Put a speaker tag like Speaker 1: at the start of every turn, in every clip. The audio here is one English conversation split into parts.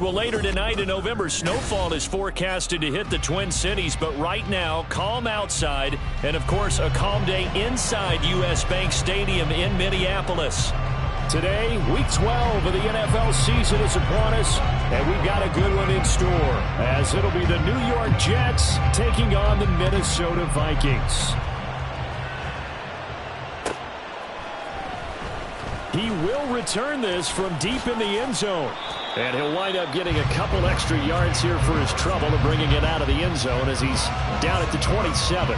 Speaker 1: Well, later tonight in November, snowfall is forecasted to hit the Twin Cities, but right now, calm outside, and of course, a calm day inside U.S. Bank Stadium in Minneapolis. Today, Week 12 of the NFL season is upon us, and we've got a good one in store, as it'll be the New York Jets taking on the Minnesota Vikings. He will return this from deep in the end zone. And he'll wind up getting a couple extra yards here for his trouble of bringing it out of the end zone as he's down at the 27.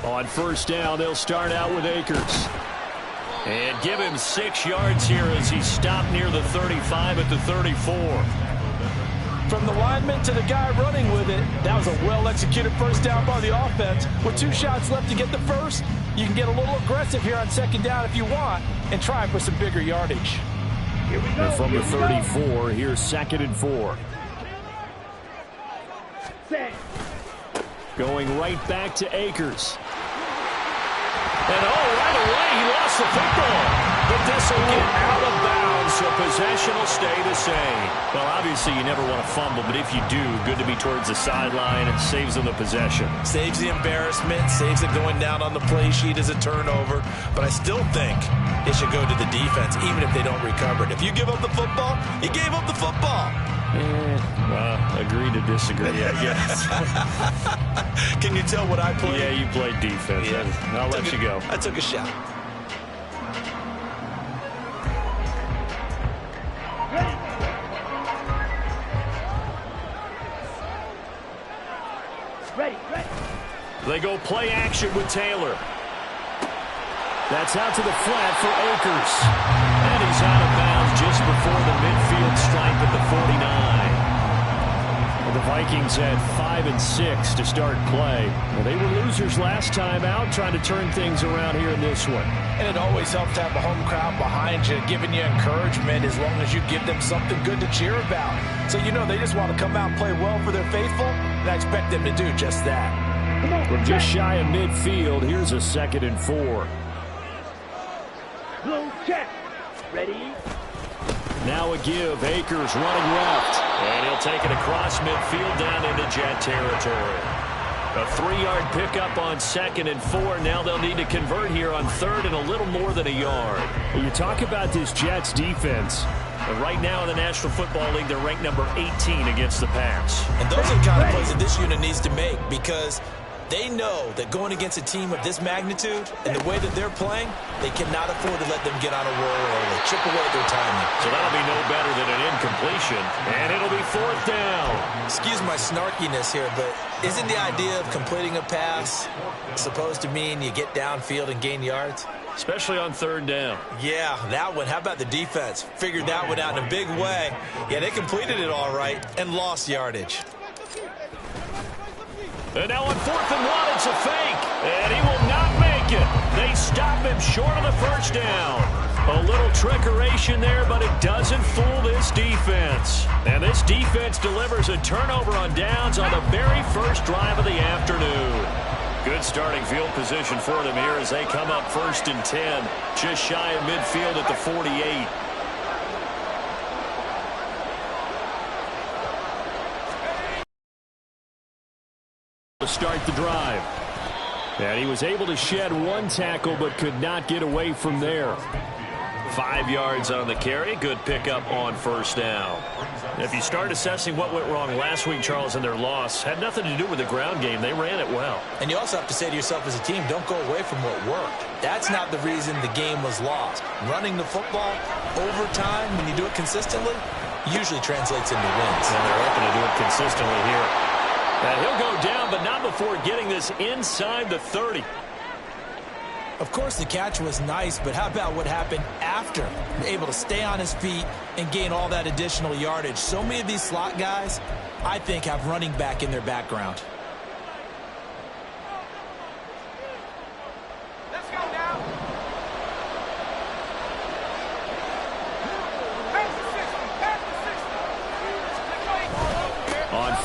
Speaker 1: On first down, they'll start out with Akers. And give him 6 yards here as he stopped near the 35 at the 34.
Speaker 2: From the lineman to the guy running with it, that was a well-executed first down by the offense. With 2 shots left to get the first, you can get a little aggressive here on second down if you want and try for some bigger yardage.
Speaker 1: Here we go. And from the 34, here's 2nd and 4. Going right back to Akers. And right away, he lost the football. But this will get out of bounds, so possession will stay the same. Well, obviously, you never want to fumble, but if you do, good to be towards the sideline. It saves them the possession.
Speaker 2: Saves the embarrassment, saves it going down on the play sheet as a turnover. But I still think it should go to the defense, even if they don't recover it. If you give up the football, you gave up the football.
Speaker 1: Agree to disagree, I guess.
Speaker 2: Can you tell what I played?
Speaker 1: Yeah, you played defense. Yeah. I'll let you go.
Speaker 2: I took a shot.
Speaker 3: Ready.
Speaker 1: They go play action with Taylor. That's out to the flat for Akers. And he's out of bounds just before the midfield stripe at the 49. The Vikings had 5 and 6 to start play. Well, they were losers last time out, trying to turn things around here in this one.
Speaker 2: And it always helps to have a home crowd behind you, giving you encouragement as long as you give them something good to cheer about. So you know they just want to come out and play well for their faithful, and I expect them to do just that.
Speaker 1: From just shy of midfield, here's a 2nd and 4.
Speaker 3: Blue check. Ready?
Speaker 1: Now a give. Akers running left. And he'll take it across midfield down into Jet territory. A 3-yard pickup on 2nd and 4. Now they'll need to convert here on 3rd and a little more than a yard. Well, you talk about this Jets defense. But right now in the National Football League, they're ranked number 18 against the pass.
Speaker 2: And those are the kind of plays that this unit needs to make because they know that going against a team of this magnitude and the way that they're playing, they cannot afford to let them get on a roll or chip away at their timing.
Speaker 1: So that'll be no better than an incompletion. And it'll be 4th down.
Speaker 2: Excuse my snarkiness here, but isn't the idea of completing a pass supposed to mean you get downfield and gain yards?
Speaker 1: Especially on 3rd down.
Speaker 2: Yeah, that one. How about the defense? Figured that one out in a big way. Yeah, they completed it all right and lost yardage.
Speaker 1: And now on 4th and 1, it's a fake. And he will not make it. They stop him short of the first down. A little trickeration there, but it doesn't fool this defense. And this defense delivers a turnover on downs on the very first drive of the afternoon. Good starting field position for them here as they come up 1st and 10. Just shy of midfield at the 48. To start the drive. And he was able to shed 1 tackle but could not get away from there. 5 yards on the carry. Good pickup on 1st down. If you start assessing what went wrong last week, Charles, in their loss, had nothing to do with the ground game. They ran it well.
Speaker 2: And you also have to say to yourself as a team, don't go away from what worked. That's not the reason the game was lost. Running the football over time, when you do it consistently, usually translates into wins.
Speaker 1: And they're hoping to do it consistently here. And he'll go down, but not before getting this inside the 30.
Speaker 2: Of course, the catch was nice, but how about what happened after? Able to stay on his feet and gain all that additional yardage. So many of these slot guys, I think, have running back in their background.
Speaker 4: Let's go now.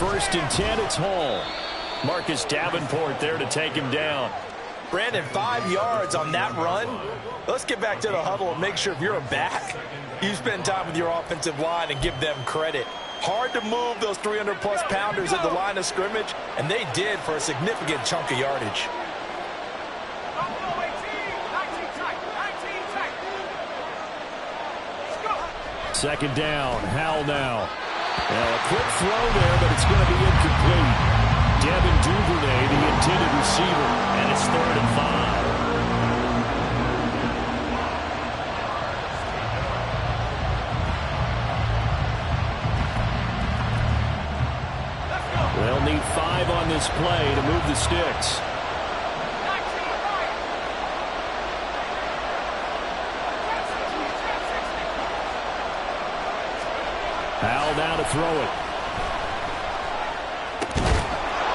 Speaker 1: 1st and 10, it's Hall. Marcus Davenport there to take him down.
Speaker 2: Brandon, 5 yards on that run. Let's get back to the huddle and make sure if you're a back, you spend time with your offensive line and give them credit. Hard to move those 300-plus pounders at the line of scrimmage, and they did for a significant chunk of yardage.
Speaker 1: Second down, Howell now. Now a quick throw there, but it's going to be incomplete. Devin Duvernay, the intended receiver, and it's 3rd and 5. They'll need 5 on this play to move the sticks. Howell now to throw it.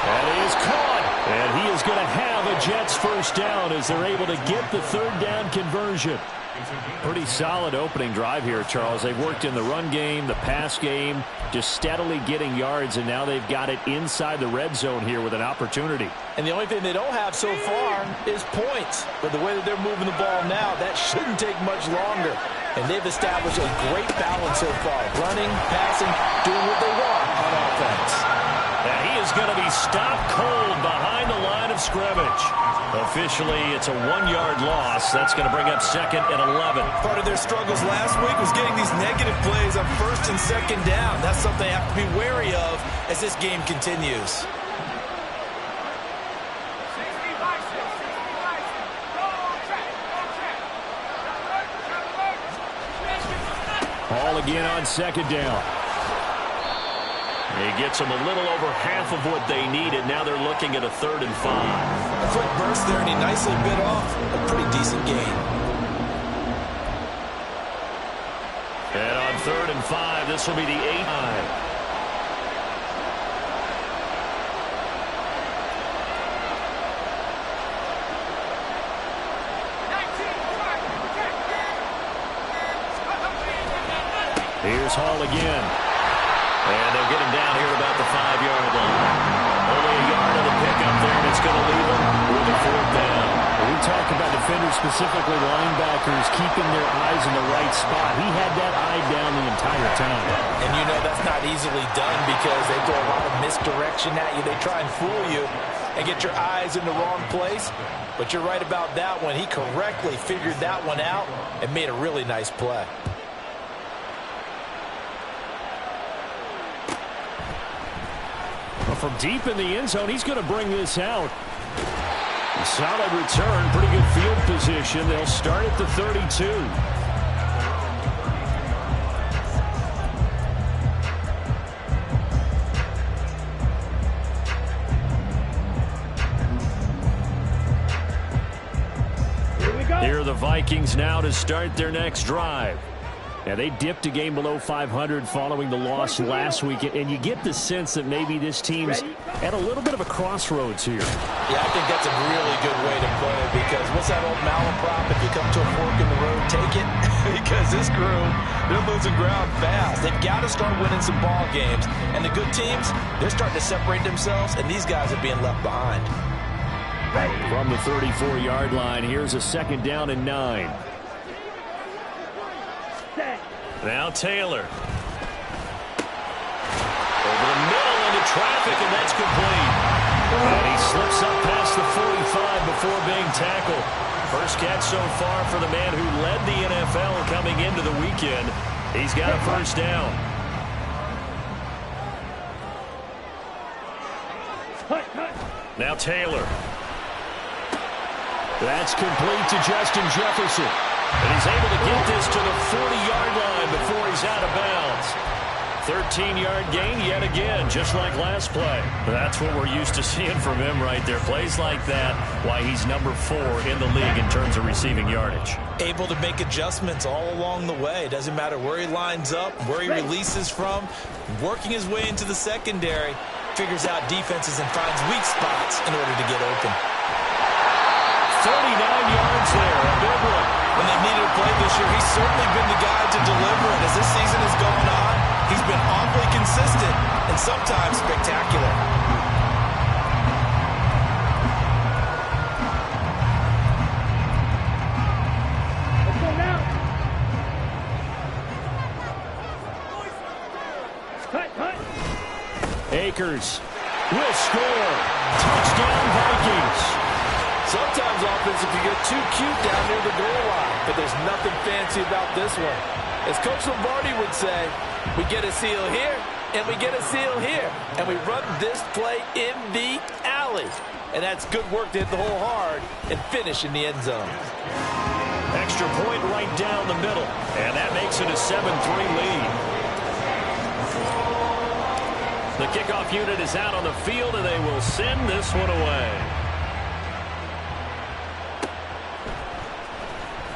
Speaker 1: That is caught. And he is going to have a Jets first down as they're able to get the 3rd down conversion. Pretty solid opening drive here, Charles. They've worked in the run game, the pass game, just steadily getting yards, and now they've got it inside the red zone here with an opportunity.
Speaker 2: And the only thing they don't have so far is points. But the way that they're moving the ball now, that shouldn't take much longer. And they've established a great balance so far. Running, passing, doing what they want on offense.
Speaker 1: And he is going to be stopped cold behind the line of scrimmage. Officially, it's a 1-yard loss. That's going to bring up 2nd and 11.
Speaker 2: Part of their struggles last week was getting these negative plays on 1st and 2nd down. That's something they have to be wary of as this game continues.
Speaker 1: Hall again on 2nd down. He gets them a little over half of what they needed. Now they're looking at a 3rd and 5.
Speaker 2: A quick burst there, and he nicely bit off a pretty decent gain.
Speaker 1: And on 3rd and 5, this will be the 8. Here's Hall again. And they'll get him down here about the 5-yard line. Only a yard of the pickup there, and it's going to leave him with a 4th down. We talk about defenders, specifically linebackers, keeping their eyes in the right spot. He had that eye down the entire time.
Speaker 2: And you know that's not easily done because they throw a lot of misdirection at you. They try and fool you and get your eyes in the wrong place. But you're right about that one. He correctly figured that one out and made a really nice play.
Speaker 1: From deep in the end zone, he's going to bring this out. A solid return, pretty good field position. They'll start at the 32.
Speaker 3: Here we go.
Speaker 1: Here are the Vikings now to start their next drive. Yeah, they dipped a game below 500 following the loss last week, and you get the sense that maybe this team's at a little bit of a crossroads here.
Speaker 2: Yeah, I think that's a really good way to put it because what's that old malaprop? If you come to a fork in the road, take it. Because this crew, they're losing ground fast. They've got to start winning some ball games. And the good teams, they're starting to separate themselves, and these guys are being left behind.
Speaker 1: From the 34-yard line, here's a 2nd down and 9. Now Taylor. Over the middle into traffic, and that's complete. And he slips up past the 45 before being tackled. First catch so far for the man who led the NFL coming into the weekend. He's got a 1st down. Now Taylor. That's complete to Justin Jefferson. And he's able to get this to the 40-yard line before he's out of bounds. 13-yard gain yet again, just like last play. That's what we're used to seeing from him right there. Plays like that, why he's number 4 in the league in terms of receiving yardage.
Speaker 2: Able to make adjustments all along the way. Doesn't matter where he lines up, where he releases from. Working his way into the secondary, figures out defenses and finds weak spots in order to get open.
Speaker 1: 39 yards there, a big one.
Speaker 2: When they've needed a play this year, he's certainly been the guy to deliver it. As this season has gone on, he's been awfully consistent and sometimes spectacular.
Speaker 3: Let's go now. Cut.
Speaker 1: Akers will score. Touchdown, Vikings.
Speaker 2: Sometimes offense, if you get too cute down near the goal line, but there's nothing fancy about this one. As Coach Lombardi would say, we get a seal here, and we get a seal here, and we run this play in the alley. And that's good work to hit the hole hard and finish in the end zone.
Speaker 1: Extra point right down the middle, and that makes it a 7-3 lead. The kickoff unit is out on the field, and they will send this one away.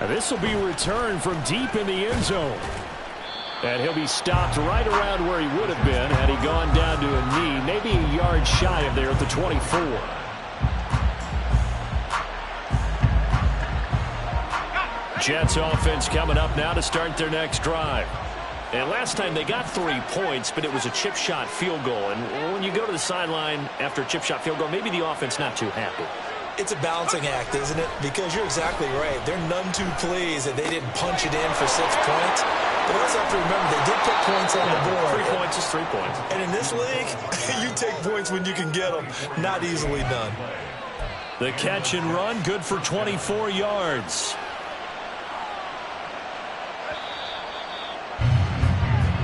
Speaker 1: This will be returned from deep in the end zone. And he'll be stopped right around where he would have been had he gone down to a knee, maybe a yard shy of there at the 24. Jets offense coming up now to start their next drive. And last time they got 3 points, but it was a chip shot field goal. And when you go to the sideline after a chip shot field goal, maybe the offense not too happy.
Speaker 2: It's a balancing act, isn't it? Because you're exactly right. They're none too pleased that they didn't punch it in for 6 points. But also have to remember, they did put points on the board.
Speaker 1: 3 points is 3 points.
Speaker 2: And in this league, you take points when you can get them. Not easily done.
Speaker 1: The catch and run, good for 24 yards.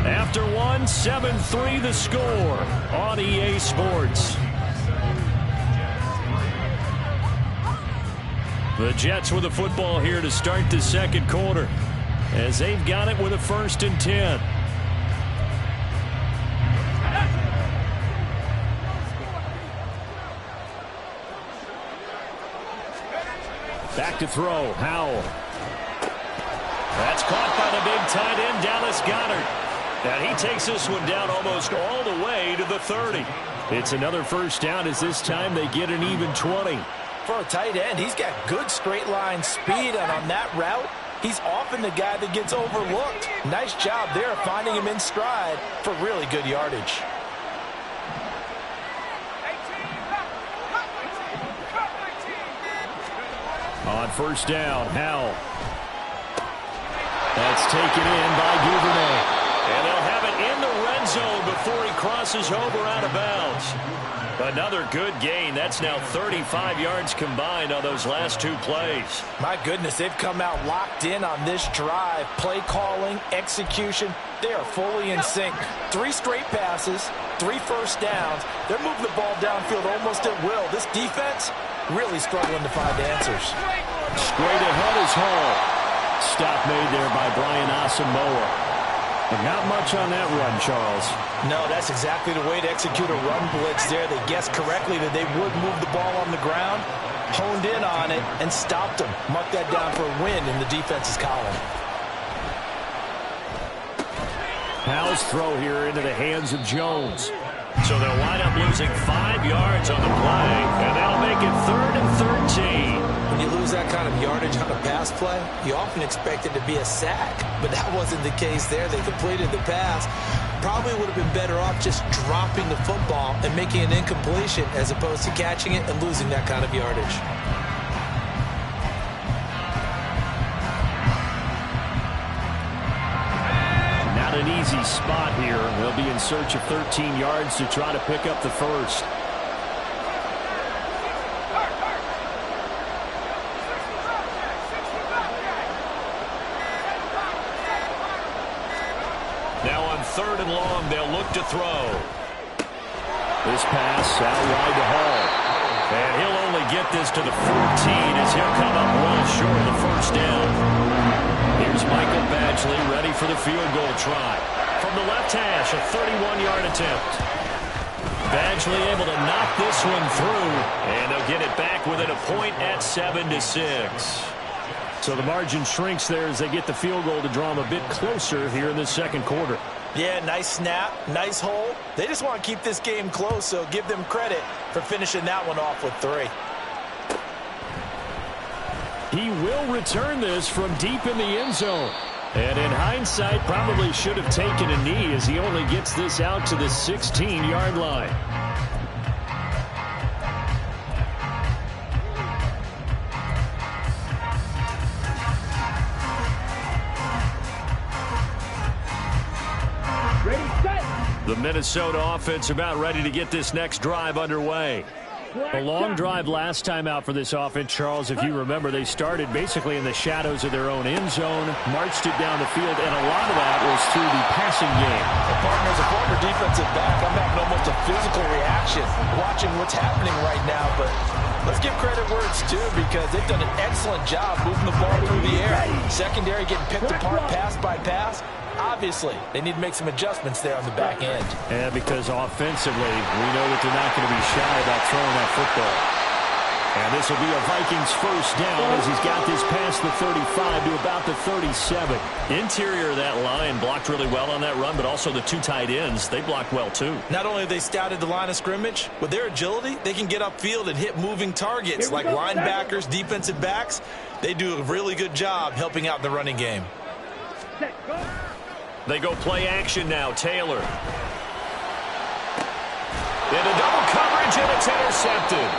Speaker 1: After one, 7-3 the score on EA Sports. The Jets with the football here to start the second quarter, as they've got it with a 1st and 10. Back to throw, Howell. That's caught by the big tight end, Dallas Goedert. And he takes this one down almost all the way to the 30. It's another 1st down, as this time they get an even 20.
Speaker 2: For a tight end, he's got good straight line speed, and on that route, he's often the guy that gets overlooked. Nice job there finding him in stride for really good yardage.
Speaker 1: On 1st down, Howell. That's taken in by Duvernay. And they'll have it in the red zone before he crosses over out of bounds. Another good gain. That's now 35 yards combined on those last 2 plays.
Speaker 2: My goodness, they've come out locked in on this drive. Play calling, execution, they are fully in sync. 3 straight passes, 3 first downs. They're moving the ball downfield almost at will. This defense really struggling to find answers.
Speaker 1: Straight ahead is Hall. Stop made there by Brian Asamoah. But not much on that run, Charles.
Speaker 2: No, that's exactly the way to execute a run blitz there. They guessed correctly that they would move the ball on the ground, honed in on it, and stopped them. Mark that down for a win in the defense's column.
Speaker 1: Howell's throw here into the hands of Jones. So they'll wind up losing 5 yards on the play, and that'll make it 3rd and 13.
Speaker 2: When you lose that kind of yardage on a pass play, you often expect it to be a sack, but that wasn't the case there. They completed the pass. Probably would have been better off just dropping the football and making an incompletion as opposed to catching it and losing that kind of yardage.
Speaker 1: Not an easy spot here. They'll be in search of 13 yards to try to pick up the 1st. Now on 3rd and long, they'll look to throw. This pass out wide to Hall. And he'll only get this to the 14 as he'll come up well short of the 1st down. Here's Michael Badgley ready for the field goal try. From the left hash, a 31-yard attempt. Badgley able to knock this one through, and they'll get it back within a point at 7-6. So the margin shrinks there as they get the field goal to draw them a bit closer here in the second quarter.
Speaker 2: Yeah, nice snap, nice hole. They just want to keep this game close, so give them credit for finishing that one off with 3.
Speaker 1: He will return this from deep in the end zone. And in hindsight, probably should have taken a knee as he only gets this out to the 16-yard line. The Minnesota offense about ready to get this next drive underway. A long drive last time out for this offense, Charles. If you remember, they started basically in the shadows of their own end zone, marched it down the field, and a lot of that was through the passing game.
Speaker 2: Well, partner, as a former defensive back, I'm having almost a physical reaction watching what's happening right now, but let's give credit where it's due because they've done an excellent job moving the ball through the air. Secondary getting picked apart pass by pass. Obviously, they need to make some adjustments there on the back end.
Speaker 1: Yeah, because offensively, we know that they're not going to be shy about throwing that football. And this will be a Vikings first down as he's got this past the 35 to about the 37. Interior of that line blocked really well on that run, but also the two tight ends, they blocked well too.
Speaker 2: Not only have they scouted the line of scrimmage, with their agility, they can get upfield and hit moving targets like linebackers, defensive backs. They do a really good job helping out the running game.
Speaker 1: They go play action now. Taylor. Into double coverage, and it's intercepted.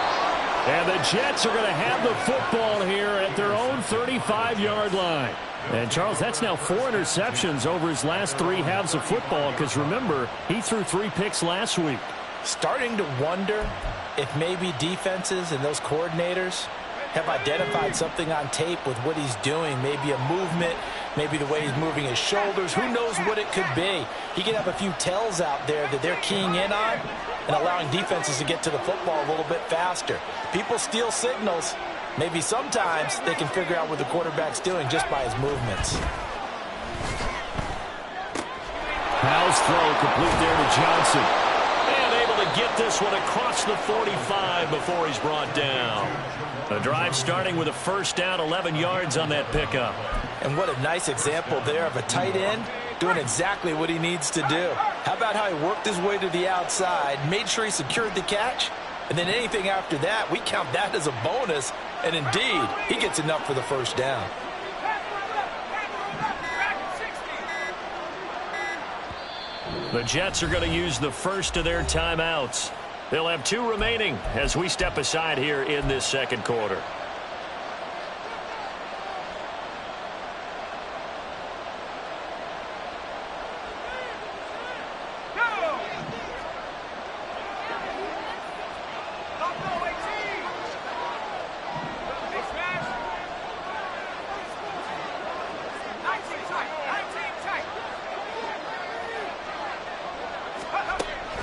Speaker 1: And the Jets are going to have the football here at their own 35-yard line. And, Charles, that's now 4 interceptions over his last 3 halves of football because, remember, he threw 3 picks last week.
Speaker 2: Starting to wonder if maybe defenses and those coordinators have identified something on tape with what he's doing. Maybe a movement, maybe the way he's moving his shoulders. Who knows what it could be? He could have a few tells out there that they're keying in on and allowing defenses to get to the football a little bit faster. People steal signals. Maybe sometimes they can figure out what the quarterback's doing just by his movements.
Speaker 1: Powell's throw complete there to Johnson. And able to get this one across the 45 before he's brought down. The drive starting with a first down, 11 yards on that pickup.
Speaker 2: And what a nice example there of a tight end doing exactly what he needs to do. How about how he worked his way to the outside, made sure he secured the catch, and then anything after that, we count that as a bonus. And indeed, he gets enough for the first down.
Speaker 1: The Jets are going to use the first of their timeouts. They'll have 2 remaining as we step aside here in this second quarter.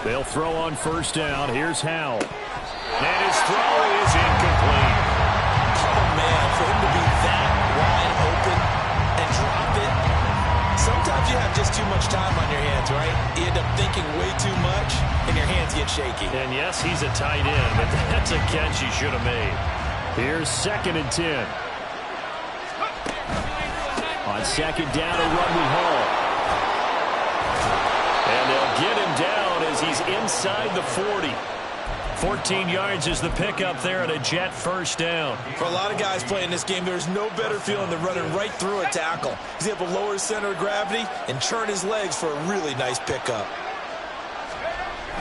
Speaker 1: They'll throw on first down. Here's Howell. And his throw is incomplete.
Speaker 2: Oh, man, for him to be that wide open and drop it. Sometimes you have just too much time on your hands, right? You end up thinking way too much, and your hands get shaky.
Speaker 1: And yes, he's a tight end, but that's a catch he should have made. Here's 2nd and 10. On second down, a run we haul. And they'll get him down as he's inside the 40. 14 yards is the pickup there at a Jet first down.
Speaker 2: For a lot of guys playing this game, there's no better feeling than running right through a tackle. He's able to lower his center of gravity and turn his legs for a really nice pickup.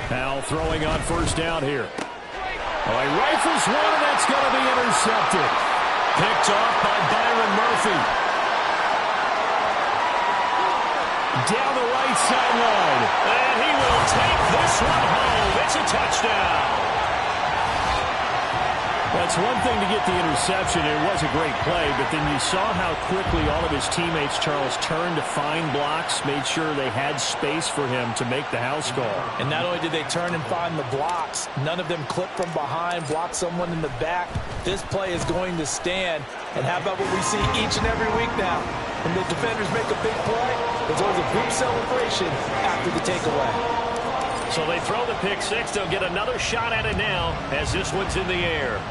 Speaker 1: Now throwing on first down here. Oh, he rifles one, and that's going to be intercepted. Picked off by Byron Murphy. Down the right sideline. And he will take this one home. It's a touchdown. That's one thing to get the interception. It was a great play, but then you saw how quickly all of his teammates, Charles, turned to find blocks, made sure they had space for him to make the house call.
Speaker 2: And not only did they turn and find the blocks, none of them clipped from behind, blocked someone in the back. This play is going to stand. And how about what we see each and every week now? When the defenders make a big play, there's always a group celebration after the takeaway.
Speaker 1: So they throw the pick six. They'll get another shot at it now as this one's in the air.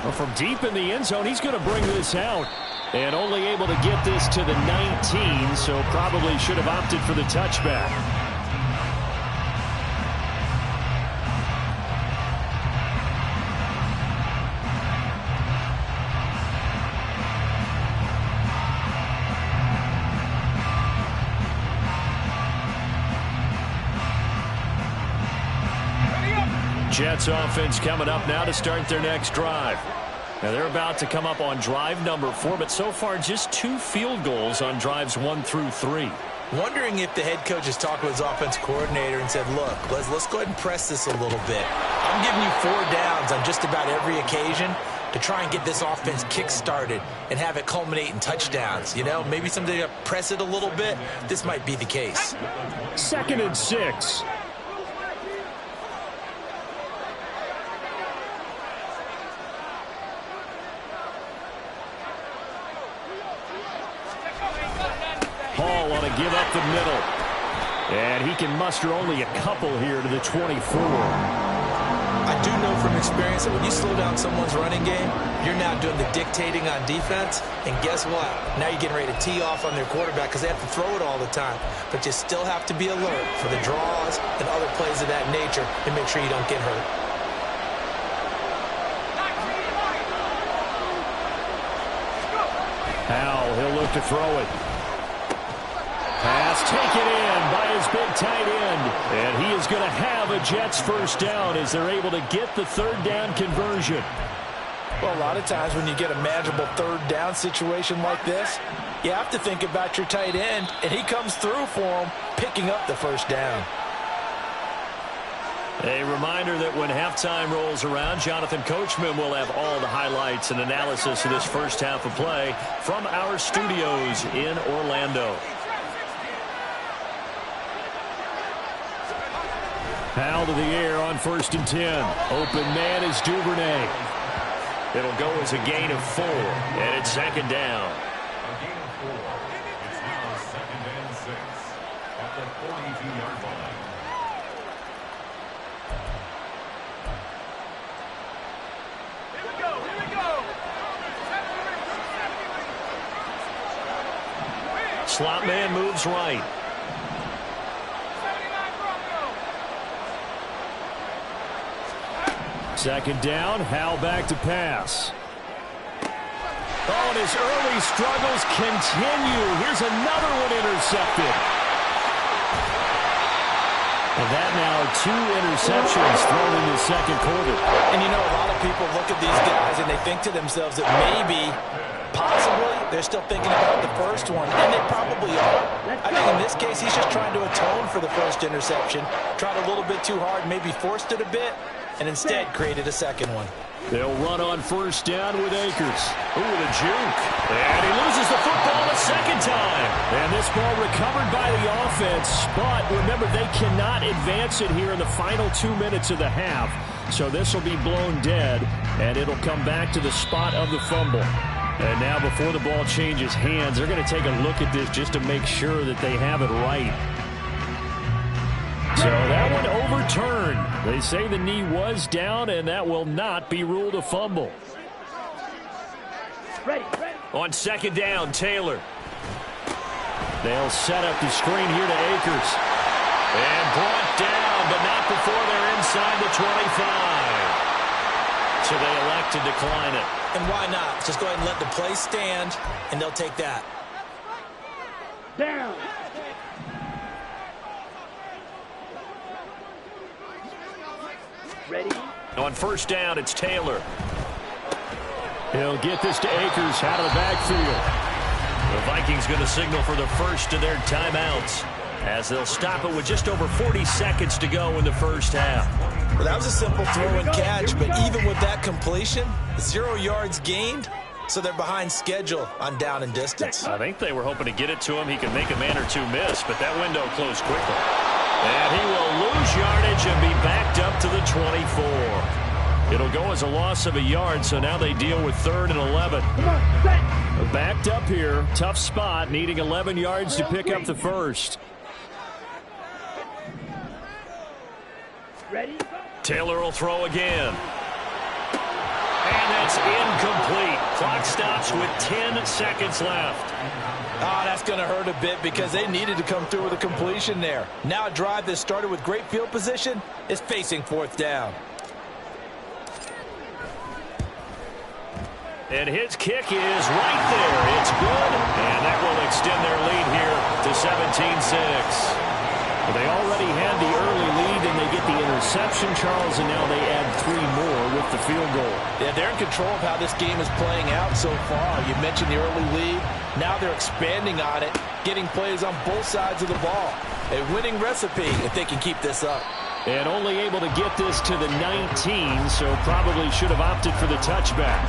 Speaker 1: Well, from deep in the end zone, he's going to bring this out. And only able to get this to the 19, so probably should have opted for the touchback. Jets offense coming up now to start their next drive. Now they're about to come up on drive number 4, but so far just 2 field goals on drives 1 through 3.
Speaker 2: Wondering if the head coach has talked with his offense coordinator and said, look, let's go ahead and press this a little bit. I'm giving you 4 downs on just about every occasion to try and get this offense kick-started and have it culminate in touchdowns. You know, maybe someday to press it a little bit. This might be the case.
Speaker 1: 2nd and 6. Hall on a give up the middle. And he can muster only a couple here to the 24.
Speaker 2: I do know from experience that when you slow down someone's running game, you're now doing the dictating on defense. And guess what? Now you're getting ready to tee off on their quarterback because they have to throw it all the time. But you still have to be alert for the draws and other plays of that nature and make sure you don't get hurt.
Speaker 1: Howell, he'll look to throw it. Pass taken in by his big tight end. And he is going to have a Jets first down as they're able to get the 3rd down conversion.
Speaker 2: Well, a lot of times when you get a manageable 3rd down situation like this, you have to think about your tight end, and he comes through for him, picking up the 1st down.
Speaker 1: A reminder that when halftime rolls around, Jonathan Coachman will have all the highlights and analysis of this first half of play from our studios in Orlando. Howell to the air on 1st and 10. Open man is Duvernay. It'll go as a gain of 4, and it's 2nd down.
Speaker 4: A gain of 4. It's now 2nd and 6 at the 42-yard line.
Speaker 3: Here we go, here we go.
Speaker 1: Slot man moves right. Second down, Howell back to pass. Oh, and his early struggles continue. Here's another one intercepted. And that now 2 interceptions thrown in the 2nd quarter.
Speaker 2: And you know, a lot of people look at these guys and they think to themselves that maybe, possibly, they're still thinking about the first one, and they probably are. I think in this case, he's just trying to atone for the 1st interception, tried a little bit too hard, maybe forced it a bit, and instead created a 2nd one.
Speaker 1: They'll run on 1st down with Akers. Ooh, the juke. And he loses the football a 2nd time. And this ball recovered by the offense. But remember, they cannot advance it here in the final 2 minutes of the half. So this will be blown dead, and it'll come back to the spot of the fumble. And now before the ball changes hands, they're going to take a look at this just to make sure that they have it right. So that one overturned. They say the knee was down, and that will not be ruled a fumble.
Speaker 3: Ready.
Speaker 1: On 2nd down, Taylor. They'll set up the screen here to Akers. And brought down, but not before they're inside the 25. So they elect to decline it.
Speaker 2: And why not? Just go ahead and let the play stand, and they'll take that.
Speaker 3: Down. Ready.
Speaker 1: On 1st down, it's Taylor. He'll get this to Akers out of the backfield. The Vikings going to signal for the first of their timeouts as they'll stop it with just over 40 seconds to go in the first half.
Speaker 2: Well, that was a simple throw and catch, but even with that completion, 0 yards gained, so they're behind schedule on down and distance.
Speaker 1: I think they were hoping to get it to him. He could make a man or 2 miss, but that window closed quickly. And he will lose yardage and be backed up to the 24. It'll go as a loss of a yard, so now they deal with 3rd and 11.
Speaker 3: Come on, set.
Speaker 1: Backed up here, tough spot, needing 11 yards to pick up the first.
Speaker 3: Ready.
Speaker 1: Taylor will throw again. And that's incomplete. Clock stops with 10 seconds left.
Speaker 2: That's going to hurt a bit because they needed to come through with a completion there. Now a drive that started with great field position is facing 4th down.
Speaker 1: And his kick is right there. It's good. And that will extend their lead here to 17-6. Well, they already had the early lead, and they get the interception, Charles, and now they add 3 more with the field goal.
Speaker 2: Yeah, they're in control of how this game is playing out so far. You mentioned the early lead. Now they're expanding on it, getting plays on both sides of the ball. A winning recipe if they can keep this up.
Speaker 1: And only able to get this to the 19, so probably should have opted for the touchback.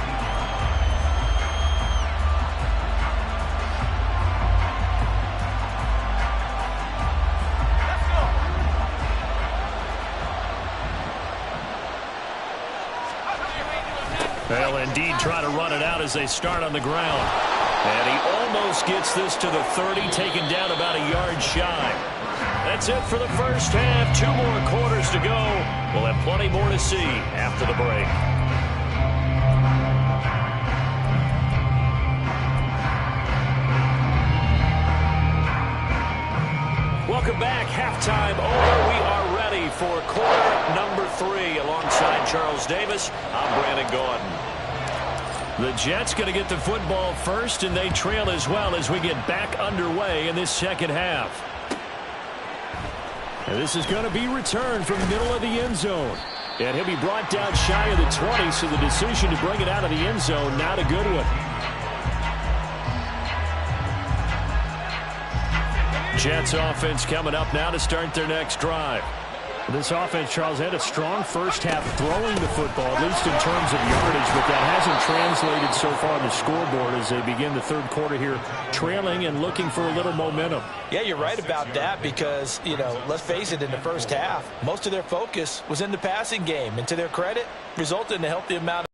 Speaker 1: They'll indeed try to run it out as they start on the ground. And he almost gets this to the 30, taken down about a yard shy. That's it for the first half. 2 more quarters to go. We'll have plenty more to see after the break. Welcome back. Halftime over. We are ready for quarter number 3. Alongside Charles Davis, I'm Brandon Gordon. The Jets going to get the football first, and they trail as well as we get back underway in this second half. And this is going to be returned from the middle of the end zone. And he'll be brought down shy of the 20, so the decision to bring it out of the end zone, not a good one. Jets offense coming up now to start their next drive. This offense, Charles, had a strong first half throwing the football, at least in terms of yardage, but that hasn't translated so far on the scoreboard as they begin the third quarter here, trailing and looking for a little momentum.
Speaker 2: Yeah, you're right about that because, let's face it, in the first half, most of their focus was in the passing game. And to their credit, resulted in a healthy amount.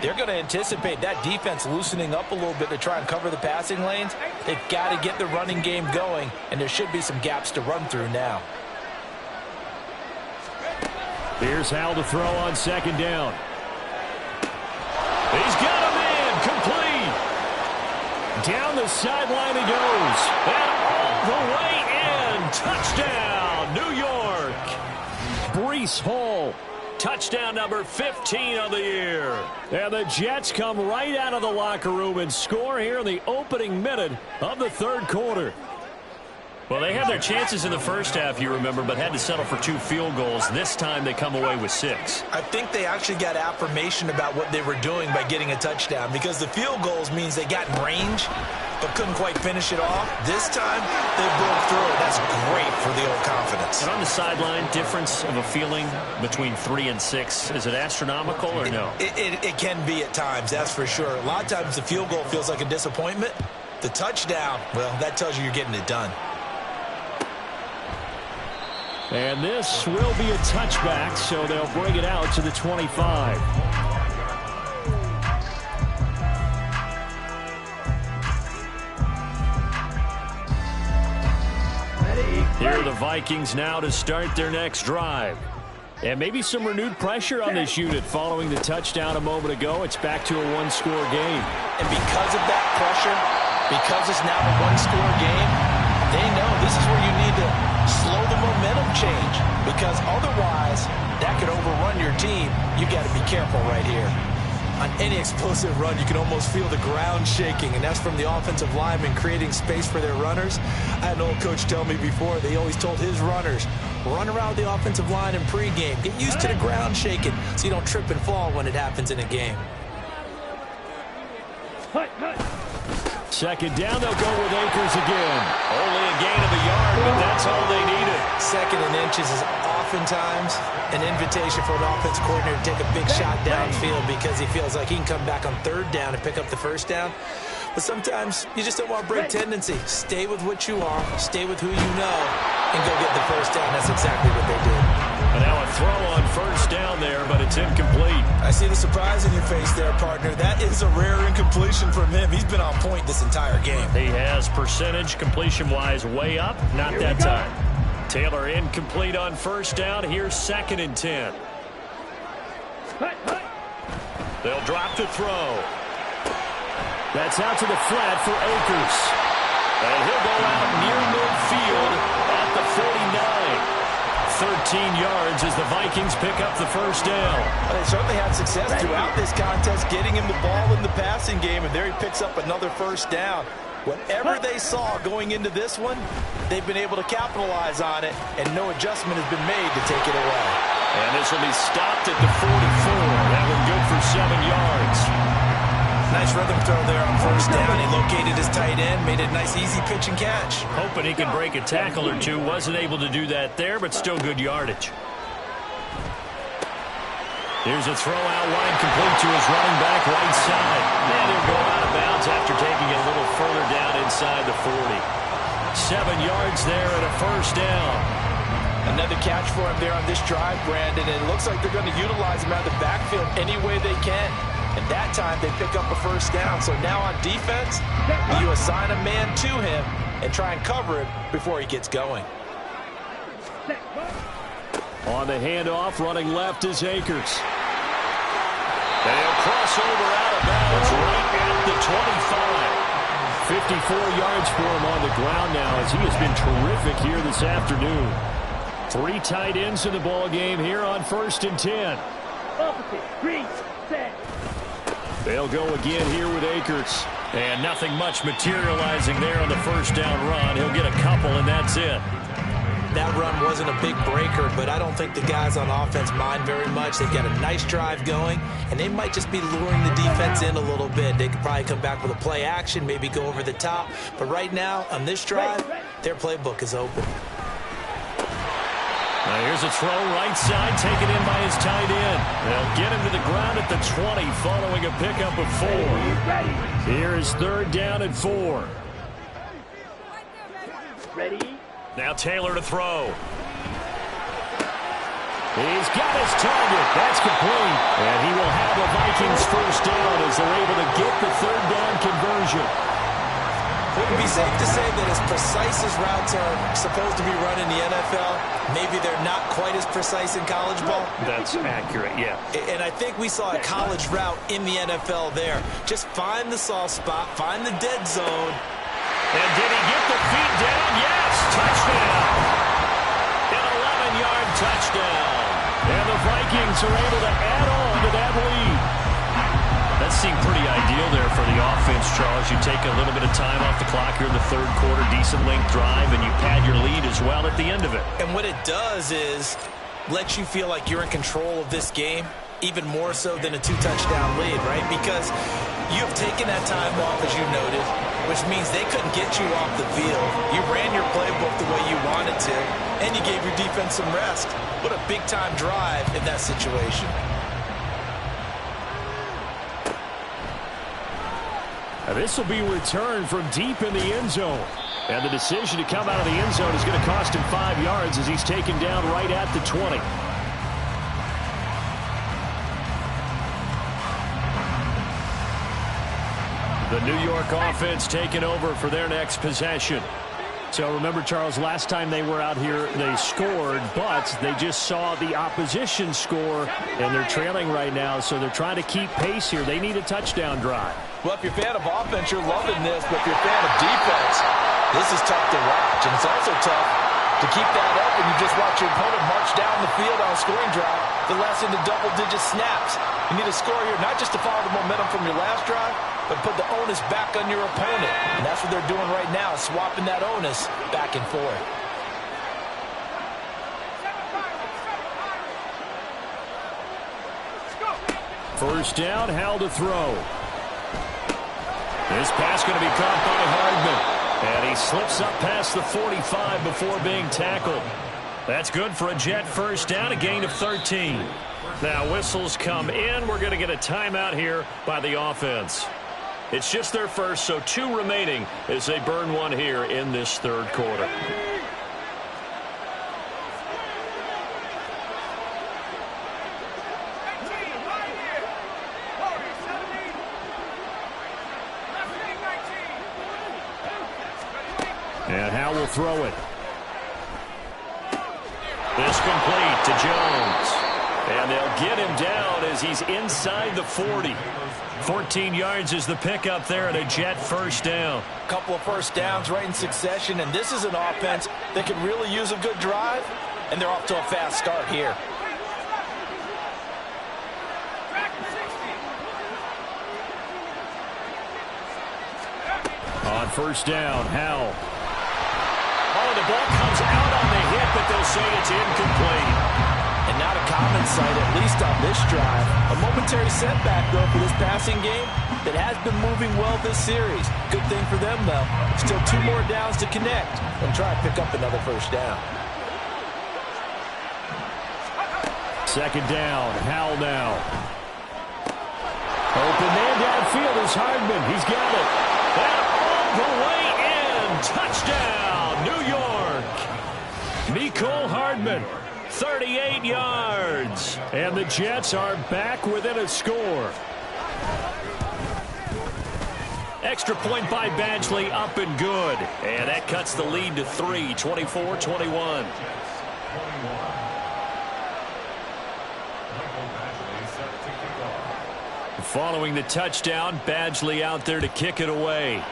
Speaker 2: They're going to anticipate that defense loosening up a little bit to try and cover the passing lanes. They've got to get the running game going, and there should be some gaps to run through now.
Speaker 1: Here's Howell to throw on second down. He's got a man complete. Down the sideline he goes. And all the way in. Touchdown, New York. Breece Hall. Touchdown number 15 of the year. And the Jets come right out of the locker room and score here in the opening minute of the third quarter. Well, they had their chances in the first half, you remember, but had to settle for 2 field goals. This time they come away with 6.
Speaker 2: I think they actually got affirmation about what they were doing by getting a touchdown because the field goals means they got in range but couldn't quite finish it off. This time, they broke through it. That's great for the old confidence.
Speaker 1: And on the sideline, difference of a feeling between 3 and 6, is it astronomical or no?
Speaker 2: It can be at times, that's for sure. A lot of times the field goal feels like a disappointment. The touchdown, well, that tells you you're getting it done.
Speaker 1: And this will be a touchback, so they'll bring it out to the 25. Here are the Vikings now to start their next drive. And maybe some renewed pressure on this unit following the touchdown a moment ago. It's back to a 1-score game.
Speaker 2: And because of that pressure, because it's now a 1-score game, they know this is where you need to slow the momentum change. Because otherwise, that could overrun your team. You got to be careful right here. On any explosive run, you can almost feel the ground shaking, and that's from the offensive linemen creating space for their runners. I had an old coach tell me before, they always told his runners, run around the offensive line in pregame. Get used to the ground shaking so you don't trip and fall when it happens in a game.
Speaker 1: Second down, they'll go with Akers again. Only a gain of a yard, but that's all they needed.
Speaker 2: Second and inches is oftentimes an invitation for an offense coordinator to take a big shot downfield because he feels like he can come back on third down and pick up the first down. But sometimes you just don't want to break tendency. Stay with what you are, stay with who you know, and go get the first down. That's exactly what they did.
Speaker 1: And now a throw on first down there, but it's incomplete.
Speaker 2: I see the surprise in your face there, partner. That is a rare incompletion from him. He's been on point this entire game.
Speaker 1: He has percentage completion-wise way up. Not that time. Taylor incomplete on first down. Here's 2nd and 10. They'll drop to throw. That's out to the flat for Akers. And he'll go out near midfield at the 49. 13 yards as the Vikings pick up the first down.
Speaker 2: Well, they certainly had success throughout this contest, getting him the ball in the passing game, and there he picks up another first down. Whatever they saw going into this one, they've been able to capitalize on it, and no adjustment has been made to take it away.
Speaker 1: And this will be stopped at the 44. That one good for 7 yards.
Speaker 2: Nice rhythm throw there on first down. He located his tight end, made it a nice easy pitch and catch.
Speaker 1: Hoping he can break a tackle or two. Wasn't able to do that there, but still good yardage. Here's a throw out wide, complete to his running back right side. And he'll go out of bounds after taking it a little further down inside the 40. 7 yards there and a first down.
Speaker 2: Another catch for him there on this drive, Brandon. And it looks like they're going to utilize him out of the backfield any way they can. And that time they pick up a first down. So now on defense, you assign a man to him and try and cover him before he gets going.
Speaker 1: On the handoff, running left is Akers. They'll cross over out of bounds right at the 25. 54 yards for him on the ground now as he has been terrific here this afternoon. 3 tight ends in the ball game here on 1st and 10. They'll go again here with Akers. And nothing much materializing there on the first down run. He'll get a couple, and that's it.
Speaker 2: That run wasn't a big breaker, but I don't think the guys on offense mind very much. They've got a nice drive going, and they might just be luring the defense in a little bit. They could probably come back with a play action, maybe go over the top. But right now, on this drive, their playbook is open.
Speaker 1: Now here's a throw right side, taken in by his tight end. They'll get him to the ground at the 20 following a pickup of 4. Here is 3rd down and 4.
Speaker 3: Ready?
Speaker 1: Now Taylor to throw. He's got his target. That's complete. And he will have the Vikings first down as they're able to get the 3rd down conversion.
Speaker 2: Would it be safe to say that as precise as routes are supposed to be run in the NFL, maybe they're not quite as precise in college ball?
Speaker 1: That's accurate, yeah.
Speaker 2: And I think we saw a college route in the NFL there. Just find the soft spot, find the dead zone.
Speaker 1: And did he get the feet down? Yes! Touchdown! An 11-yard touchdown. And the Vikings are able to add on to that lead. That seemed pretty ideal there for the offense, Charles. You take a little bit of time off the clock here in the 3rd quarter, decent length drive, and you pad your lead as well at the end of it.
Speaker 2: And what it does is let you feel like you're in control of this game, even more so than a 2-touchdown lead, right? Because you have taken that time off, as you noted, which means they couldn't get you off the field. You ran your playbook the way you wanted to, and you gave your defense some rest. What a big-time drive in that situation.
Speaker 1: Now this will be returned from deep in the end zone. And the decision to come out of the end zone is going to cost him 5 yards as he's taken down right at the 20. The New York offense taking over for their next possession. So remember, Charles, last time they were out here, they scored, but they just saw the opposition score, and they're trailing right now, so they're trying to keep pace here. They need a touchdown drive.
Speaker 2: Well, if you're a fan of offense, you're loving this, but if you're a fan of defense, this is tough to watch, and it's also tough to keep that up when you just watch your opponent march down the field on a scoring drive that lasts into double-digit snaps. You need a score here, not just to follow the momentum from your last drive, but put the onus back on your opponent. And that's what they're doing right now, swapping that onus back and forth.
Speaker 1: First down, Howell to throw. This pass going to be caught by Hardman. And he slips up past the 45 before being tackled. That's good for a Jet first down, a gain of 13. Now whistles come in. We're going to get a timeout here by the offense. It's just their first, so 2 remaining as they burn one here in this 3rd quarter. And Howell will throw it. This complete to Jones. And they'll get him down as he's inside the 40. 14 yards is the pickup there at a Jet first down.
Speaker 2: A couple of first downs right in succession, and this is an offense that could really use a good drive, and they're off to a fast start here.
Speaker 1: On first down, Howell. Oh, the ball comes out on the hit, but they'll say it's incomplete.
Speaker 2: And not a common sight, at least on this drive. A momentary setback, though, for this passing game that has been moving well this series. Good thing for them, though. Still 2 more downs to connect and try to pick up another first down.
Speaker 1: Second down, Howell now. Open man downfield is Hardman. He's got it. And all the way in. Touchdown, New York. Mecole Hardman, 38 yards. And the Jets are back within a score. Extra point by Badgley, up and good. And that cuts the lead to 3, 24-21. Following the touchdown, Badgley out there to kick it away.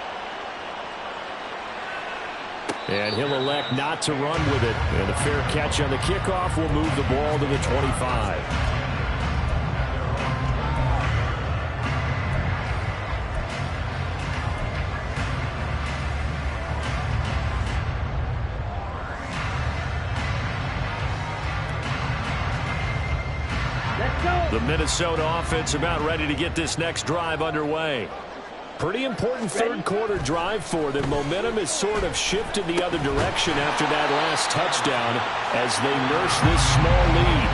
Speaker 1: And he'll elect not to run with it. And a fair catch on the kickoff will move the ball to the 25. The Minnesota offense about ready to get this next drive underway. Pretty important third quarter drive for them. Momentum has sort of shifted the other direction after that last touchdown as they nurse this small lead.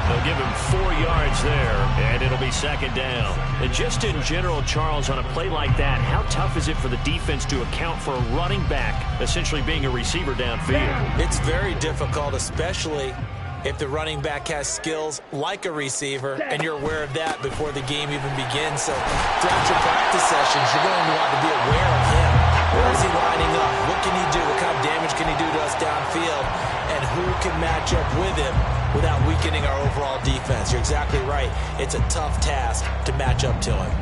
Speaker 1: They'll give him 4 yards there, and it'll be second down. And just in general, Charles, on a play like that, how tough is it for the defense to account for a running back essentially being a receiver downfield?
Speaker 2: It's very difficult, especially if the running back has skills like a receiver, and you're aware of that before the game even begins. So throughout your practice sessions, you're going to want to be aware of him. Where is he lining up? What can he do? What kind of damage can he do to us downfield? And who can match up with him without weakening our overall defense? You're exactly right. It's a tough task to match up to him.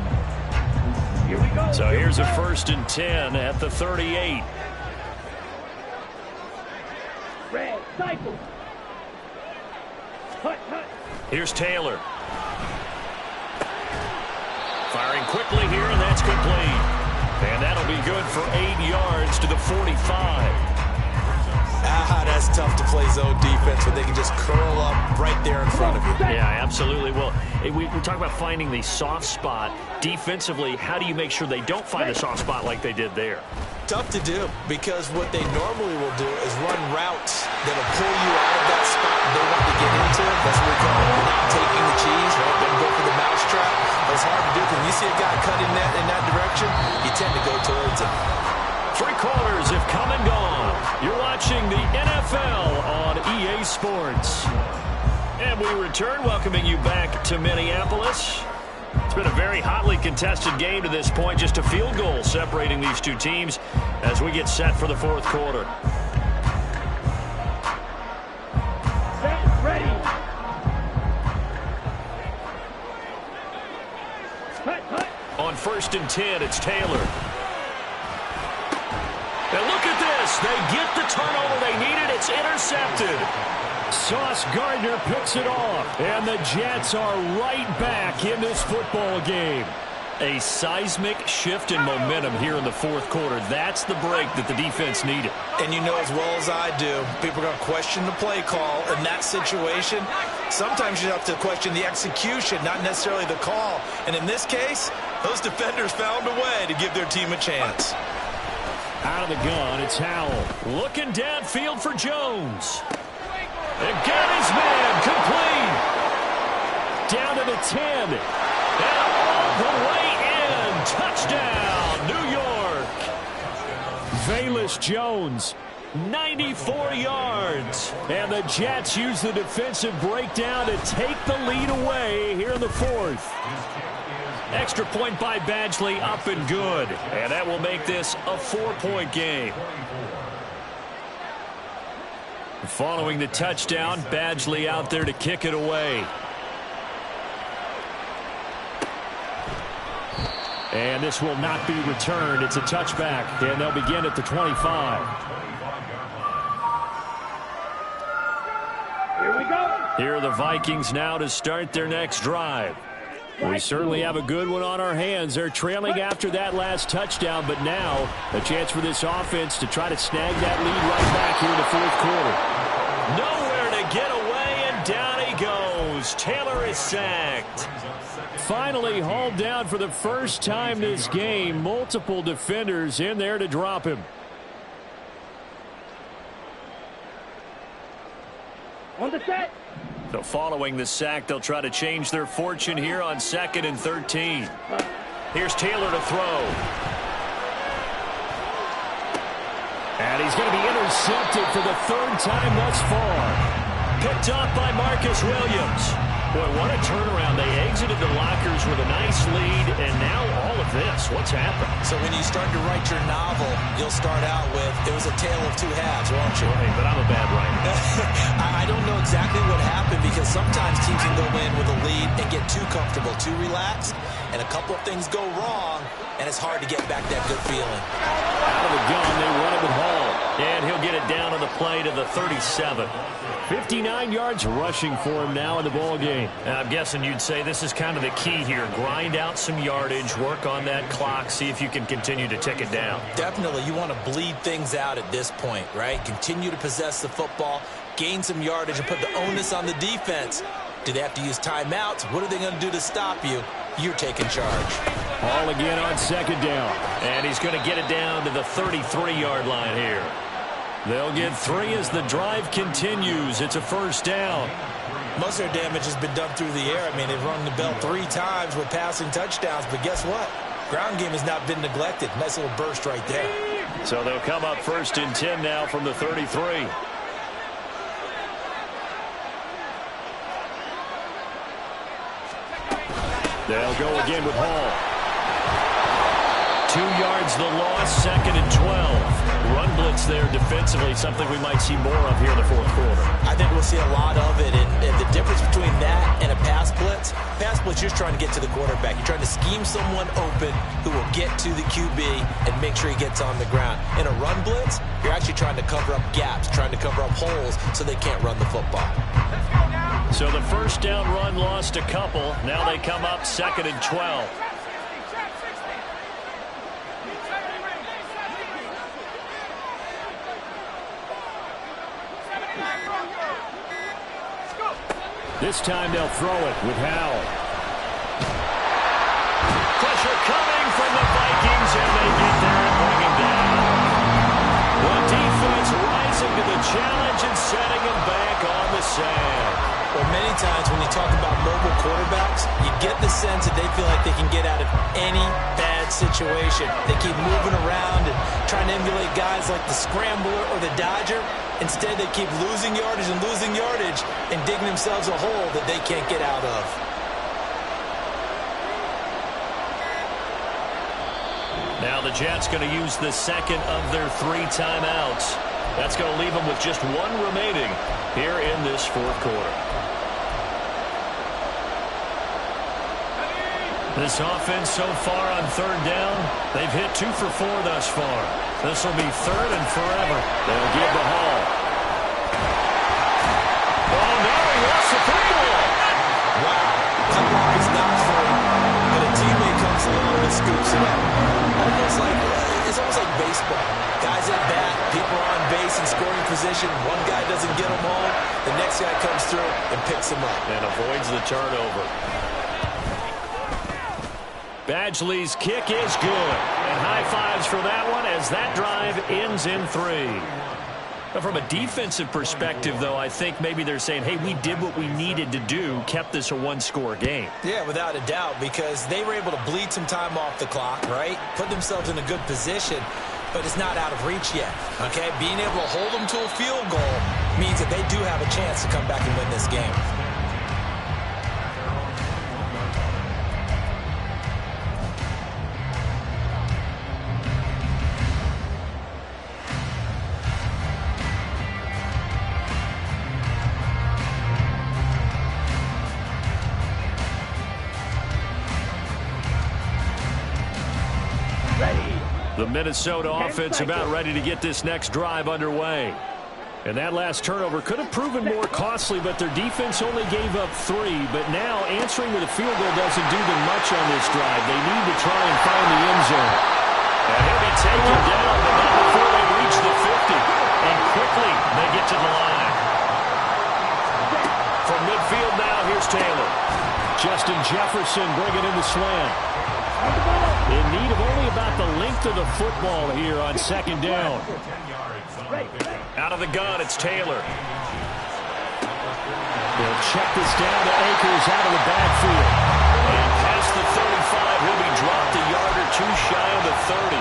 Speaker 3: Here we go.
Speaker 1: So here's a 1st and 10 at the 38.
Speaker 3: Red, cycle. Hut, hut.
Speaker 1: Here's Taylor. Firing quickly here, and that's complete. And that'll be good for 8 yards to the 45.
Speaker 2: That's tough to play zone defense when they can just curl up right there in front of you.
Speaker 1: Yeah, absolutely. Well, we talk about finding the soft spot. Defensively, how do you make sure they don't find a soft spot like they did there?
Speaker 2: Tough to do, because what they normally will do is run routes that'll pull you out of that spot they want to get into. That's what we call it, not taking the cheese, right? Then go for the mousetrap. It's hard to do because you see a guy cutting that in that direction, you tend to go towards him.
Speaker 1: 3 quarters have come and gone. You're watching the NFL on EA Sports. And we return, welcoming you back to Minneapolis. It's been a very hotly contested game to this point. Just a field goal separating these two teams as we get set for the 4th quarter.
Speaker 3: Set, ready. Hut, hut.
Speaker 1: On 1st and 10, it's Taylor. And look at this. They get the turnover they needed. It's intercepted. Sauce Gardner picks it off. And the Jets are right back in this football game. A seismic shift in momentum here in the 4th quarter. That's the break that the defense needed.
Speaker 2: And you know as well as I do, people are going to question the play call in that situation. Sometimes you have to question the execution, not necessarily the call. And in this case, those defenders found a way to give their team a chance.
Speaker 1: Out of the gun, it's Howell. Looking downfield for Jones. And got his man complete. Down to the 10. And all the way in. Touchdown, New York. Velus Jones, 94 yards. And the Jets use the defensive breakdown to take the lead away here in the 4th. Extra point by Badgley, up and good. And that will make this a 4-point game. Following the touchdown, Badgley out there to kick it away. And this will not be returned. It's a touchback, and they'll begin at the 25.
Speaker 3: Here we go.
Speaker 1: Here are the Vikings now to start their next drive. We certainly have a good one on our hands. They're trailing after that last touchdown, but now a chance for this offense to try to snag that lead right back here in the fourth quarter. Nowhere to get away, and down he goes. Taylor is sacked. Finally hauled down for the first time this game. Multiple defenders in there to drop him.
Speaker 3: On the set.
Speaker 1: So following the sack, they'll try to change their fortune here on 2nd and 13. Here's Taylor to throw. And he's going to be intercepted for the 3rd time thus far. Picked off by Marcus Williams. Boy, what a turnaround. They exited the lockers with a nice lead, and now all of this. What's happened?
Speaker 5: So when you start to write your novel, you'll start out with, it was a tale of two halves, won't you?
Speaker 1: Right, but I'm a bad writer.
Speaker 5: I don't know exactly what happened, because sometimes teams can go in with a lead and get too comfortable, too relaxed, and a couple of things go wrong, and it's hard to get back that good feeling.
Speaker 1: Out of the gun, they run it with Hall. And he'll get it down on the play to the 37. 59 yards rushing for him now in the ball game. And I'm guessing you'd say this is kind of the key here. Grind out some yardage, work on that clock, see if you can continue to tick it down.
Speaker 5: Definitely, you want to bleed things out at this point, right? Continue to possess the football, gain some yardage, and put the onus on the defense. Do they have to use timeouts? What are they going to do to stop you? You're taking charge.
Speaker 1: Ball again on 2nd down. And he's going to get it down to the 33-yard line here. They'll get 3 as the drive continues. It's a 1st down.
Speaker 5: Most of their damage has been done through the air. I mean, they've rung the bell 3 times with passing touchdowns. But guess what? Ground game has not been neglected. Nice little burst right there.
Speaker 1: So they'll come up 1st and 10 now from the 33. They'll go again with Hall. 2 yards the loss, 2nd and 12. Run blitz there defensively, something we might see more of here in the fourth quarter.
Speaker 5: I think we'll see a lot of it, and the difference between that and a pass blitz, you're just trying to get to the quarterback. You're trying to scheme someone open who will get to the QB and make sure he gets on the ground. In a run blitz, you're actually trying to cover up gaps, trying to cover up holes so they can't run the football.
Speaker 1: So the 1st down run lost a couple. Now they come up 2nd and 12. This time they'll throw it with Howell. Pressure coming from the Vikings, and they get there and bring him down. The defense rising to the challenge and setting him back on the sand.
Speaker 5: Well, many times when you talk about mobile quarterbacks, you get the sense that they feel like they can get out of any bad situation. They keep moving around and trying to emulate guys like the Scrambler or the Dodger. Instead, they keep losing yardage and digging themselves a hole that they can't get out of.
Speaker 1: Now the Jets going to use the 2nd of their 3 timeouts. That's going to leave them with just 1 remaining here in this fourth quarter. This offense so far on 3rd down, they've hit 2 for 4 thus far. This will be 3rd and forever. They'll give the Hall. Oh, no, he lost the football.
Speaker 5: Wow, that block is not free, but a teammate comes along and scoops it up. It's almost like baseball. Guys at bat, people are on base in scoring position. One guy doesn't get them home. The next guy comes through and picks him up.
Speaker 1: And avoids the turnover. Badgley's kick is good. And high fives for that one as that drive ends in 3. But from a defensive perspective, though, I think maybe they're saying, hey, we did what we needed to do, kept this a 1-score game.
Speaker 5: Yeah, without a doubt, because they were able to bleed some time off the clock, right? Put themselves in a good position, but it's not out of reach yet, okay? Being able to hold them to a field goal means that they do have a chance to come back and win this game.
Speaker 1: The Minnesota offense about ready to get this next drive underway. And that last turnover could have proven more costly, but their defense only gave up 3. But now answering with a field goal doesn't do them much on this drive. They need to try and find the end zone.
Speaker 2: And he'll be taken down, but not before they reach the 50.
Speaker 1: And quickly they get to the line.
Speaker 2: From midfield now, here's Taylor.
Speaker 1: Justin Jefferson bringing in the slant. In need of only about the length of the football here on second down.
Speaker 2: Out of the gun, it's Taylor.
Speaker 1: They'll check this down to Akers out of the backfield.
Speaker 2: And past the 35, he'll be dropped a yard or 2 shy of the 30.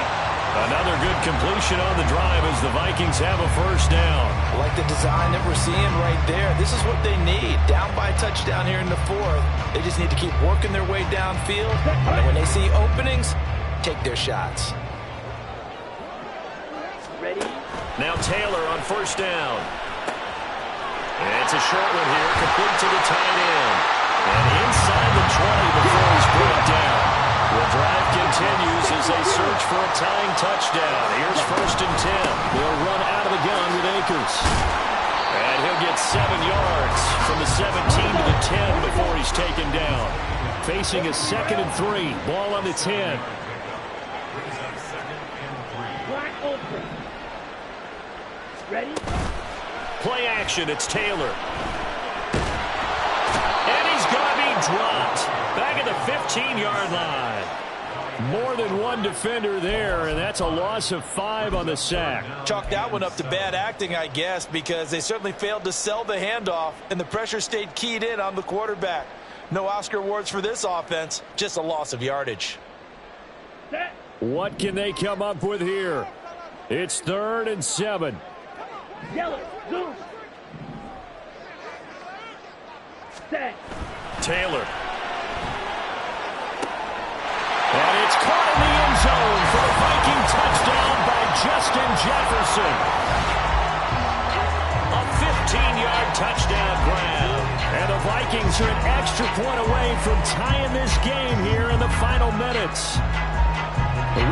Speaker 1: Another good completion on the drive as the Vikings have a first down.
Speaker 5: I like the design that we're seeing right there. This is what they need. Down by a touchdown here in the 4th. They just need to keep working their way downfield. And when they see openings, take their shots.
Speaker 3: Ready?
Speaker 2: Now Taylor on first down. And it's a short one here, complete to the tight end. And inside the 20 before he's brought down. The drive continues as they search for a tying touchdown. Here's first and 10.
Speaker 1: They'll run out of the gun with Akers.
Speaker 2: And he'll get 7 yards from the 17 to the 10 before he's taken down.
Speaker 1: Facing a 2nd and 3. Ball on the 10.
Speaker 3: Black open. Ready?
Speaker 2: Play action, it's Taylor. And he's going to be dropped. Back at the 15-yard line.
Speaker 1: More than one defender there, and that's a loss of 5 on the sack.
Speaker 5: Chalk that one up to bad acting, I guess, because they certainly failed to sell the handoff, and the pressure stayed keyed in on the quarterback. No Oscar awards for this offense, just a loss of yardage.
Speaker 3: Set.
Speaker 1: What can they come up with here? It's 3rd and 7.
Speaker 3: Yellow. Zoom. Set.
Speaker 2: Taylor.
Speaker 1: And it's caught in the end zone for a Viking touchdown by Justin Jefferson.
Speaker 2: A 15-yard touchdown grab.
Speaker 1: And the Vikings are an extra point away from tying this game here in the final minutes.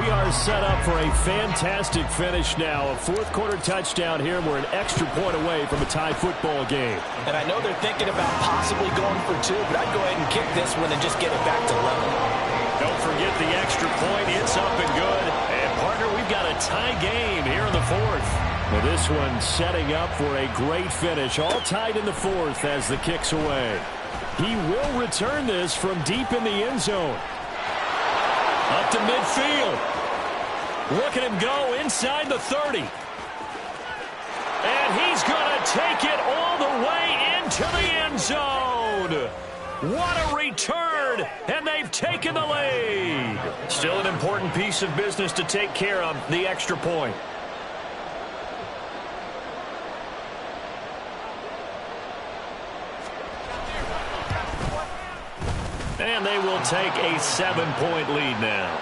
Speaker 1: We are set up for a fantastic finish now. A 4th quarter touchdown here, and we're an extra point away from a tie football game.
Speaker 5: And I know they're thinking about possibly going for 2, but I'd go ahead and kick this one and just get it back to level.
Speaker 2: Don't forget the extra point. It's up and good. And, partner, we've got a tie game here in the 4th.
Speaker 1: Well, this one setting up for a great finish. All tied in the 4th as the kick's away. He will return this from deep in the end zone.
Speaker 2: Up to midfield. Look at him go inside the 30. And he's going to take it all the way into the end zone. What a return, and they've taken the lead. Still an important piece of business to take care of, the extra point. And they will take a 7-point lead now.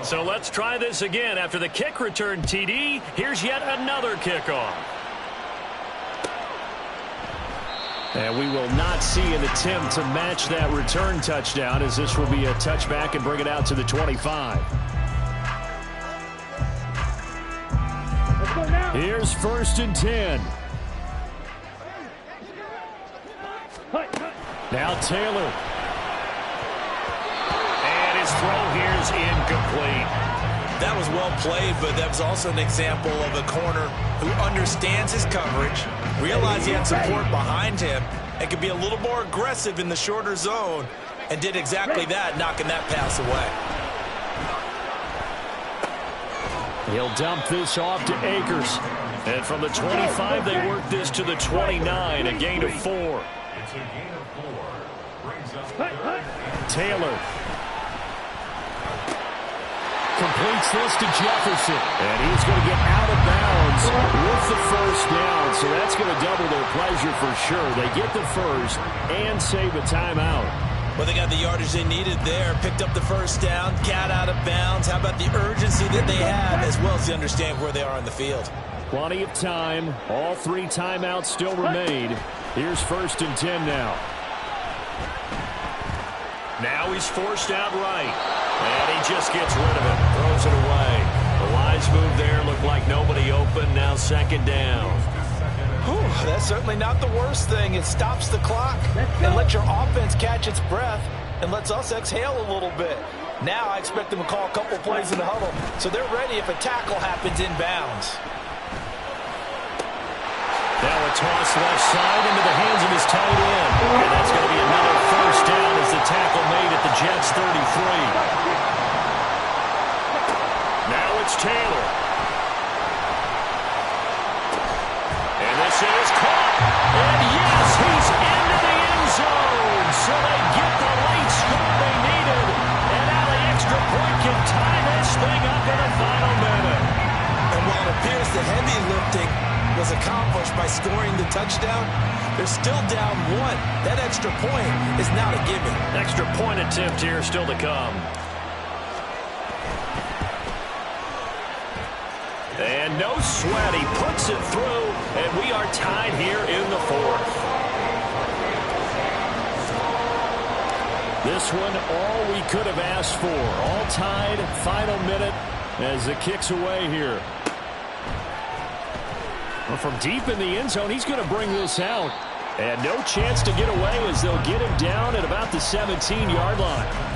Speaker 2: So let's try this again. After the kick return TD, here's yet another kickoff.
Speaker 1: And we will not see an attempt to match that return touchdown, as this will be a touchback and bring it out to the 25.
Speaker 3: Let's go now.
Speaker 1: Here's 1st and 10. Now Taylor.
Speaker 2: And his throw here is incomplete.
Speaker 5: That was well played, but that was also an example of a corner who understands his coverage, realized he had support behind him, and could be a little more aggressive in the shorter zone, and did exactly that, knocking that pass away.
Speaker 1: He'll dump this off to Akers.
Speaker 2: And from the 25, they work this to the 29, a gain of 4.
Speaker 4: It's a gain of 4. Brings up
Speaker 1: Taylor completes this to Jefferson. And he's going to get out of bounds with the first down. So that's going to double their pleasure for sure. They get the first and save a timeout.
Speaker 5: Well, they got the yardage they needed there. Picked up the first down, got out of bounds. How about the urgency that they have, as well as they understand where they are on the field?
Speaker 1: Plenty of time. All 3 timeouts still remain. Here's 1st and 10 now.
Speaker 2: Now he's forced out right.
Speaker 1: And he just gets rid of it, throws it away. The wise move there, looked like nobody open, now second down.
Speaker 2: Whew, that's certainly not the worst thing. It stops the clock and lets your offense catch its breath and lets us exhale a little bit. Now I expect them to call a couple plays in the huddle, so they're ready if a tackle happens inbounds.
Speaker 1: Now a toss left side into the hands of his tight end. And that's going to be another first down as the tackle made at the Jets' 33. Now it's Taylor. And this is caught. And yes, he's into the end zone. So they get the late score they needed. And now the extra point can tie this thing up in the final minute.
Speaker 5: And while it appears the heavy lifting was accomplished by scoring the touchdown, they're still down one. That extra point is now a gimme.
Speaker 1: Extra point attempt here still to come. And no sweat, he puts it through, and we are tied here in the fourth. This one, all we could have asked for. All tied, final minute as it kicks away here. Well, from deep in the end zone, he's going to bring this out. And no chance to get away as they'll get him down at about the 17-yard line.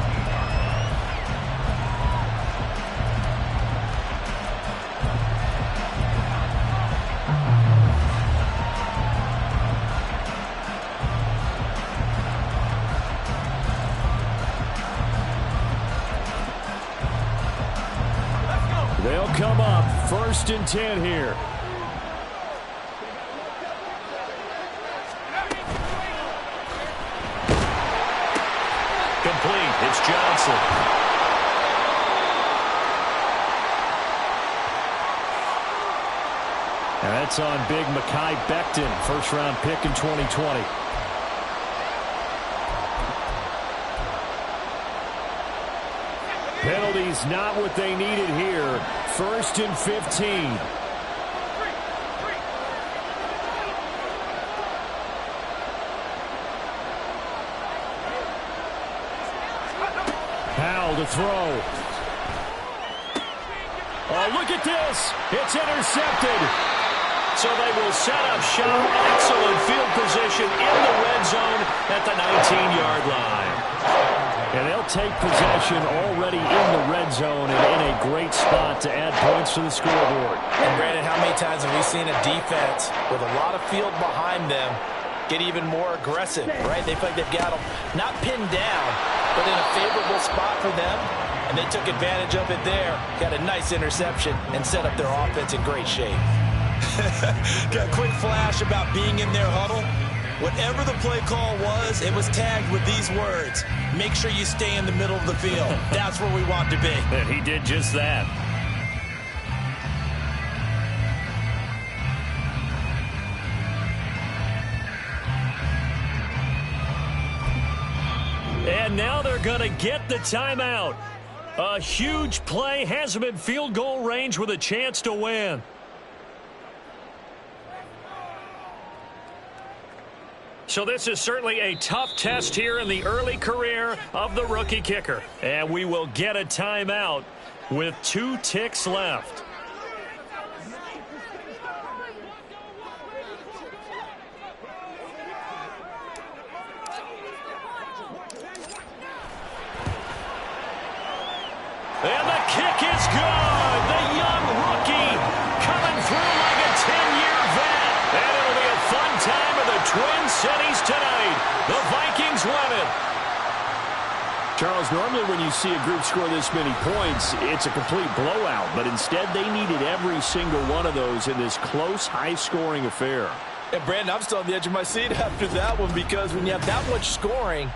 Speaker 1: They'll come up 1st and 10 here. Complete. It's Johnson. And that's on big Mekhi Becton, first-round pick in 2020. Penalties not what they needed here. 1st and 15. Powell to throw. Oh, look at this. It's intercepted. So they will set up shop. Excellent field position in the red zone at the 19-yard line. And they'll take possession already in the red zone and in a great spot to add points to the scoreboard.
Speaker 2: And Brandon, how many times have we seen a defense with a lot of field behind them get even more aggressive, right? They feel like they've got them not pinned down, but in a favorable spot for them, and they took advantage of it there. Got a nice interception and set up their offense in great shape.
Speaker 5: Got a quick flash about being in their huddle. Whatever the play call was, it was tagged with these words: make sure you stay in the middle of the field. That's where we want to be.
Speaker 1: And he did just that. And now they're going to get the timeout. A huge play has them in field goal range with a chance to win. So this is certainly a tough test here in the early career of the rookie kicker. And we will get a timeout with 2 ticks left. And the kick is good. The young rookie coming through like a 10-year vet. And it'll be a fun time in the Twin Cities tonight. The Vikings win it.
Speaker 6: Charles, normally when you see a group score this many points, it's a complete blowout. But instead, they needed every single one of those in this close, high-scoring affair.
Speaker 2: And Brandon, I'm still on the edge of my seat after that one, because when you have that much scoring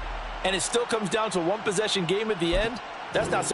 Speaker 2: and it still comes down to a one-possession game at the end, that's not